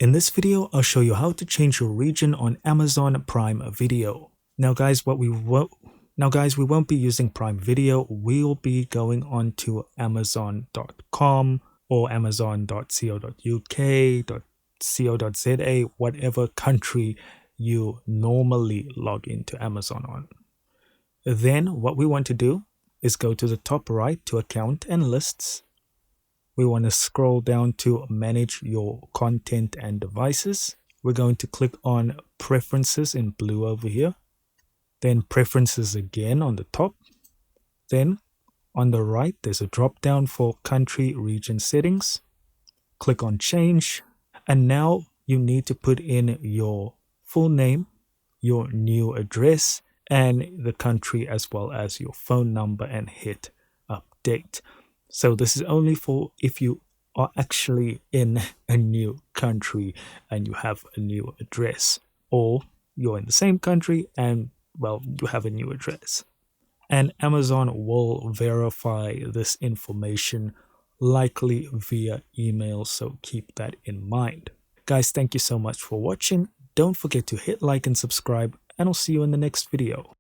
In this video, I'll show you how to change your region on Amazon Prime Video. Now guys, we won't be using Prime Video. We'll be going on to amazon.com or amazon.co.uk, .co.za, whatever country you normally log into Amazon on. Then what we want to do is go to the top right to Account and Lists. We want to scroll down to Manage Your Content and Devices. We're going to click on Preferences in blue over here. Then Preferences again on the top. Then on the right, there's a drop down for Country Region Settings. Click on Change. And now you need to put in your full name, your new address, and the country as well as your phone number, and hit Update. So this is only for if you are actually in a new country and you have a new address, or you're in the same country and, well, you have a new address. And Amazon will verify this information, likely via email, so keep that in mind. Guys, thank you so much for watching. Don't forget to hit like and subscribe, and I'll see you in the next video.